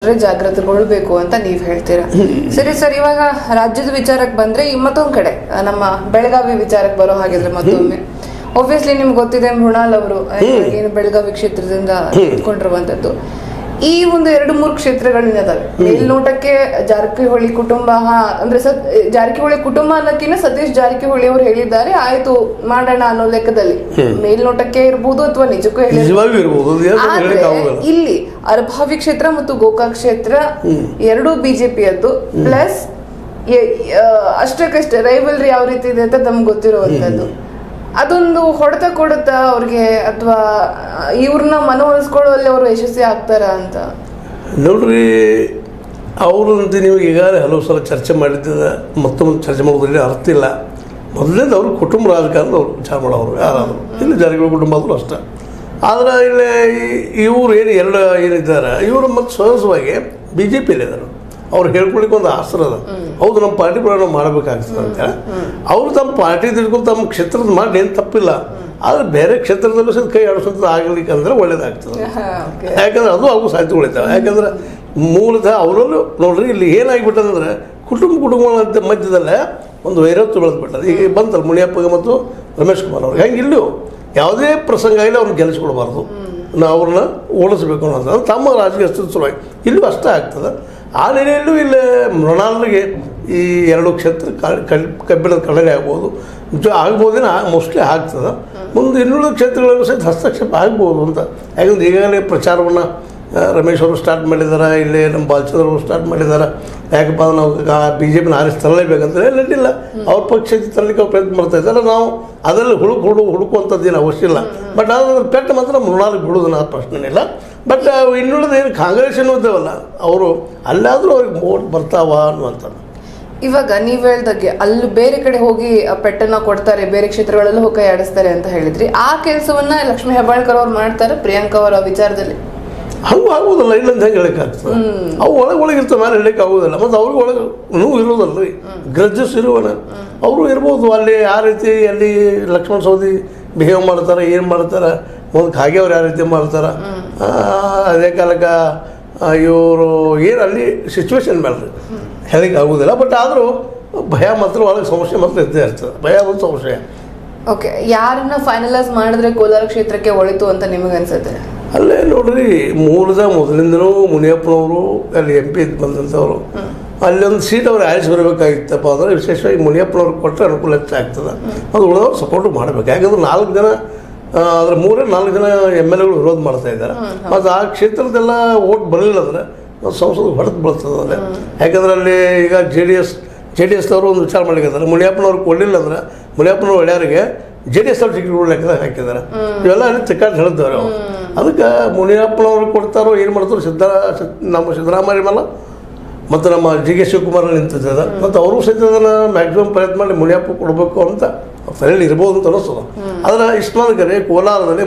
ಜಾಗೃತಗೊಳ್ಳಬೇಕು ಅಂತ ನೀವು ಹೇಳ್ತೀರಾ. ಸರಿ ಸರ್, ಇವಾಗ ರಾಜ್ಯದ ವಿಚಾರಕ್ಕೆ ಬಂದ್ರೆ ಮತ್ತೊಂದ್ ಕಡೆ ನಮ್ಮ ಬೆಳಗಾವಿ ವಿಚಾರಕ್ಕೆ ಬರೋ ಹಾಗಿದ್ರೆ ಮತ್ತೊಮ್ಮೆ ಆಬ್ವಿಯಸ್ಲಿ ನಿಮ್ಗೆ ಗೊತ್ತಿದೆ ಮೃಣಾಲ್ ಅವರು ಏನು ಬೆಳಗಾವಿ ಕ್ಷೇತ್ರದಿಂದ ಇಟ್ಕೊಂಡಿರುವಂತದ್ದು. ಈ ಒಂದು 2-3 ಕ್ಷೇತ್ರಗಳಿದಾವೆ. ಮೇಲ್ನೋಟಕ್ಕೆ ಜಾರಕಿಹೊಳಿ ಕುಟುಂಬ ಅಂದ್ರೆ ಜಾರಕಿಹೊಳಿ ಕುಟುಂಬ ಅನ್ನೋಕ್ಕಿಂತ ಸತೀಶ್ ಜಾರಕಿಹೊಳಿ ಅವರು ಹೇಳಿದ್ದಾರೆ ಆಯ್ತು ಮಾಡೋಣ ಅನ್ನೋ ಲೆಕ್ಕದಲ್ಲಿ ಮೇಲ್ನೋಟಕ್ಕೆ ಇರ್ಬೋದು ಅಥವಾ ನಿಜಕ್ಕೂ ಇಲ್ಲಿ ಅರ್ಭಾವಿ ಕ್ಷೇತ್ರ ಮತ್ತು ಗೋಕಾಕ್ ಕ್ಷೇತ್ರ ಎರಡೂ ಬಿಜೆಪಿಯದ್ದು. ಪ್ಲಸ್ ಅಷ್ಟಕ್ಕಷ್ಟೇ ರೈವಲ್ರಿ ಯಾವ ರೀತಿ ಇದೆ ಅಂತ ನಮ್ಗೆ ಗೊತ್ತಿರುವಂತದ್ದು. ಅದೊಂದು ಹೊಡೆತ ಕೊಡುತ್ತಾ ಅವ್ರಿಗೆ ಅಥವಾ ಇವ್ರನ್ನ ಮನವೊಲಿಸ್ಕೊಳ್ಳುವಲ್ಲಿ ಅವರು ಯಶಸ್ವಿ ಆಗ್ತಾರ ಅಂತ ನೋಡ್ರಿ. ಅವರಂತೆ ನೀವು ಈಗಾಗಲೇ ಹಲವು ಸಲ ಚರ್ಚೆ ಮಾಡಿದ್ದ ಮತ್ತೊಮ್ಮೆ ಚರ್ಚೆ ಮಾಡೋದ್ರಲ್ಲಿ ಅರ್ಥ ಇಲ್ಲ. ಮೊದಲೇದು ಅವರು ಕುಟುಂಬ ರಾಜಕಾರಣದವ್ರು ವಿಚಾರ ಮಾಡೋರು ಯಾರಾದರೂ ಇಲ್ಲಿ ಜಾರಕಿಹೊಳಿ ಕುಟುಂಬ ಆದರೂ ಅಷ್ಟೇ. ಆದರೆ ಇಲ್ಲಿ ಇವರು ಏನಿದ್ದಾರೆ ಇವರು ಮತ್ತು ಸಹಜವಾಗಿ ಬಿ ಜೆ ಪಿಯಲ್ಲಿದ್ದಾರೆ. ಅವ್ರು ಹೇಳ್ಕೊಳಿಕ್ಕೆ ಒಂದು ಆಸರ ಅದ. ಹೌದು, ನಮ್ಮ ಪಾರ್ಟಿ ಕೂಡ ನಾವು ಮಾಡಬೇಕಾಗ್ತದೆ ಅಂತ ಅವರು ತಮ್ಮ ಪಾರ್ಟಿ ತಿಳ್ಕೊಂಡು ತಮ್ಮ ಕ್ಷೇತ್ರದ ಮಾಡಿ ಏನು ತಪ್ಪಿಲ್ಲ. ಆದರೆ ಬೇರೆ ಕ್ಷೇತ್ರದಲ್ಲೂ ಸಹ ಕೈ ಆಡಿಸೋದು ಆಗಲಿಕ್ಕೆ ಅಂದರೆ ಒಳ್ಳೇದಾಗ್ತದೆ. ಯಾಕಂದ್ರೆ ಅದು ಅವು ಸಾಧ್ಯತೆಗಳಿದ್ದಾವೆ. ಯಾಕಂದ್ರೆ ಮೂಲತಃ ಅವರಲ್ಲೂ ನೋಡ್ರಿ ಇಲ್ಲಿ ಏನಾಗಿಬಿಟ್ಟದಂದ್ರೆ ಕುಟುಂಬಗಳ ಮಧ್ಯದಲ್ಲೇ ಒಂದು ವೈರತ್ವ ಬೆಳೆದ್ಬಿಟ್ಟದು. ಈಗ ಬಂತಲ್ಲ ಮುನಿಯಪ್ಪಗೆ ಮತ್ತು ರಮೇಶ್ ಕುಮಾರ್ ಅವ್ರಿಗೆ. ಹಂಗೆ ಇಲ್ಲೂ ಯಾವುದೇ ಪ್ರಸಂಗ ಇಲ್ಲ ಅವ್ರನ್ನ ಗೆಲ್ಲಿಸ್ಕೊಡ್ಬಾರ್ದು, ನಾವು ಅವ್ರನ್ನ ಓಡಿಸ್ಬೇಕು ಅನ್ನೋದು ತಮ್ಮ ರಾಜಕೀಯ ಸಲುವಾಗಿ ಇಲ್ಲೂ ಅಷ್ಟೇ ಆಗ್ತದೆ. ಆ ನೆಲೆಯಲ್ಲೂ ಇಲ್ಲಿ ಮೃಣಾಲ್ರಿಗೆ ಈ 2 ಕ್ಷೇತ್ರ ಕಬ್ಬಿಣದ ಕಡಲೆ ಆಗ್ಬೋದು, ಆಗ್ಬೋದೇನೋ ಮೋಸ್ಟ್ಲಿ ಆಗ್ತದೆ. ಮುಂದೆ ಇನ್ನುಳಿದ ಕ್ಷೇತ್ರಗಳಲ್ಲೂ ಸಹಿತ ಹಸ್ತಕ್ಷೇಪ ಆಗ್ಬೋದು ಅಂತ. ಯಾಕಂದ್ರೆ ಈಗಾಗಲೇ ಪ್ರಚಾರವನ್ನು ರಮೇಶ್ ಅವರು ಸ್ಟಾರ್ಟ್ ಮಾಡಿದ್ದಾರೆ, ಇಲ್ಲಿ ನಮ್ಮ ಬಾಲಚಂದ್ರ ಅವರು ಸ್ಟಾರ್ಟ್ ಮಾಡಿದ್ದಾರೆ. ಯಾಕಪ್ಪ ನಾವು ಬಿ ಜೆ ಪಿನ ಆರಿಸಿ ತರಲೇಬೇಕಂತ ಹೇಳಿಲ್ಲ. ಅವ್ರ ಪಕ್ಷಕ್ಕೆ ತರಲಿಕ್ಕೆ ಅವ್ರು ಪ್ರಯತ್ನ ಮಾಡ್ತಾ ಇದ್ದಾರೆ. ನಾವು ಅದರಲ್ಲಿ ಹುಡುಕುವಂಥದ್ದೇನು ಅವಶ್ಯ ಇಲ್ಲ. ಬಟ್ ಅದ್ರ ಪೆಟ್ಟು ಮಾತ್ರ ಮೃಣಾಲಿಗೆ ಬಿಡೋದನ್ನ ಪ್ರಶ್ನೆನಿಲ್ಲ. ಬಟ್ ಇನ್ನುಳಿದ ಏನು ಕಾಂಗ್ರೆಸ್ ಅನ್ನೋದೇವಲ್ಲ ಅವರು ಅಲ್ಲಾದರೂ ಅವ್ರಿಗೆ ವೋಟ್ ಬರ್ತಾವ ಅನ್ನುವಂಥದ್ದು. ಇವಾಗ ನೀವು ಹೇಳ್ದಾಗೆ ಅಲ್ಲಿ ಬೇರೆ ಕಡೆ ಹೋಗಿ ಪೆಟ್ಟನ್ನ ಕೊಡ್ತಾರೆ, ಬೇರೆ ಕ್ಷೇತ್ರಗಳಲ್ಲೂ ಹೋಗಿ ಕೈ ಆಡಿಸ್ತಾರೆ ಅಂತ ಹೇಳಿದ್ರಿ. ಆ ಕೆಲಸವನ್ನ ಲಕ್ಷ್ಮೀ ಹೆಬ್ಬಾಳ್ಕರ್ ಅವ್ರು ಮಾಡ್ತಾರೆ ಪ್ರಿಯಾಂಕಾ ಅವರ ವಿಚಾರದಲ್ಲಿ. ಹಂಗೂ ಆಗೋದಿಲ್ಲ, ಇಲ್ಲಂತ ಹೆಂಗೆ ಹೇಳೋಕ್ಕಾಗ್ತದೆ. ಅವು ಒಳಗಿರ್ತವೆ, ಮೇಲೆ ಹೇಳಕ್ಕೆ ಆಗೋದಿಲ್ಲ. ಮತ್ತು ಅವ್ರಿಗೆ ಒಳಗೆ ನೋವು ಇರೋದಲ್ಲ ರೀ, ಗ್ರಜ್ಜಸ್ ಇರುವನ ಅವರು ಇರ್ಬೋದು. ಅಲ್ಲಿ ಆ ರೀತಿ ಅಲ್ಲಿ ಲಕ್ಷ್ಮಣ ಸವದಿ ಬಿಹೇವ್ ಮಾಡ್ತಾರೆ, ಏನು ಮಾಡ್ತಾರೆ, ಒಂದು ಹಾಗೆ ಅವ್ರು ಯಾವ ರೀತಿ ಮಾಡ್ತಾರೆ. ಅದೇ ಕಾಲಕ್ಕೆ ಇವರು ಏನು ಅಲ್ಲಿ ಸಿಚುವೇಶನ್ ಮೇಲೆ ರೀ ಹೇಳಕ್ಕೆ ಆಗೋದಿಲ್ಲ. ಬಟ್ ಆದರೂ ಭಯ ಮಾತ್ರ ಒಳಗೆ ಸಮಸ್ಯೆ ಮಾತ್ರ ಇದ್ದೇ ಇರ್ತದೆ. ಭಯ ಒಂದು ಸಮಸ್ಯೆ. ಓಕೆ, ಯಾರನ್ನ ಫೈನಲೈಸ್ ಮಾಡಿದ್ರೆ ಕೋಲಾರ ಕ್ಷೇತ್ರಕ್ಕೆ ಒಳಿತು ಅಂತ ನಿಮಗೆ ಅನ್ಸುತ್ತೆ? ಅಲ್ಲೇ ನೋಡ್ರಿ, ಮೊದಲಿಂದನೂ ಮುನಿಯಪ್ಪನವರು ಅಲ್ಲಿ MP ಬಂದಂಥವ್ರು. ಅಲ್ಲೊಂದು ಸೀಟ್ ಅವ್ರು ಆರಿಸಿ ಬರಬೇಕಾಗಿತ್ತಪ್ಪ ಅಂದರೆ ವಿಶೇಷವಾಗಿ ಮುನಿಯಪ್ಪನವ್ರು ಕೊಟ್ಟರೆ ಅನುಕೂಲ ಆಗ್ತದೆ. ಅದು ಉಳಿದವ್ರು ಸಪೋರ್ಟ್ ಮಾಡಬೇಕು. ಯಾಕಂದ್ರೆ 4 ಜನ ಅದ್ರ 3-4 ಜನ MLA ಗಳು ವಿರೋಧ ಮಾಡ್ತಾ ಇದ್ದಾರೆ. ಮತ್ತು ಆ ಕ್ಷೇತ್ರದೆಲ್ಲ ಓಟ್ ಬರಲಿಲ್ಲ ಅಂದರೆ ಸಂಸದ ಹೊಡೆದು ಬೀಳ್ತದೆ ಅಲ್ಲೇ. ಯಾಕಂದ್ರೆ ಅಲ್ಲಿ ಈಗ JDS ಅವರು ಒಂದು ವಿಚಾರ ಮಾಡಿದ್ದಾರೆ. ಮುನಿಯಪ್ಪನವ್ರು ಕೊಡಲಿಲ್ಲ ಅಂದರೆ ಮುನಿಯಪ್ಪನವ್ರು ಒಳ್ಳೆಯವರಿಗೆ JDS ಅವ್ರು ಟಿಕೆಟ್ ಲೆಕ್ಕದಾಗ ಹಾಕಿದ್ದಾರೆ. ಇವೆಲ್ಲ ಅಲ್ಲಿ ತಿಕ್ಕಾಟ ಹೇಳಿದ್ದಾರೆ ಅವರು. ಅದಕ್ಕೆ ಮುನಿಯಪ್ಪನವ್ರಿಗೆ ಕೊಡ್ತಾರೋ ಏನು ಮಾಡ್ತಾರೋ ನಮ್ಮ ಸಿದ್ದರಾಮಯ್ಯ ಮೇಲೆ ಮತ್ತು ನಮ್ಮ DK ಶಿವಕುಮಾರ್ ನಿಂತಿದ್ದಾರೆ. ಮತ್ತು ಅವರು ಸಹಿತ ಅದನ್ನು ಮ್ಯಾಕ್ಸಿಮಮ್ ಪ್ರಯತ್ನ ಮಾಡಿ ಮುನಿಯಪ್ಪ ಕೊಡಬೇಕು ಅಂತ ತಲೆಯಲ್ಲಿ ಇರ್ಬೋದು ಅಂತ ಅನ್ನಿಸ್ತದೆ. ಆದರೆ ಇಷ್ಟೊಂದು ಕರೆ ಕೋಲಾರದಲ್ಲಿ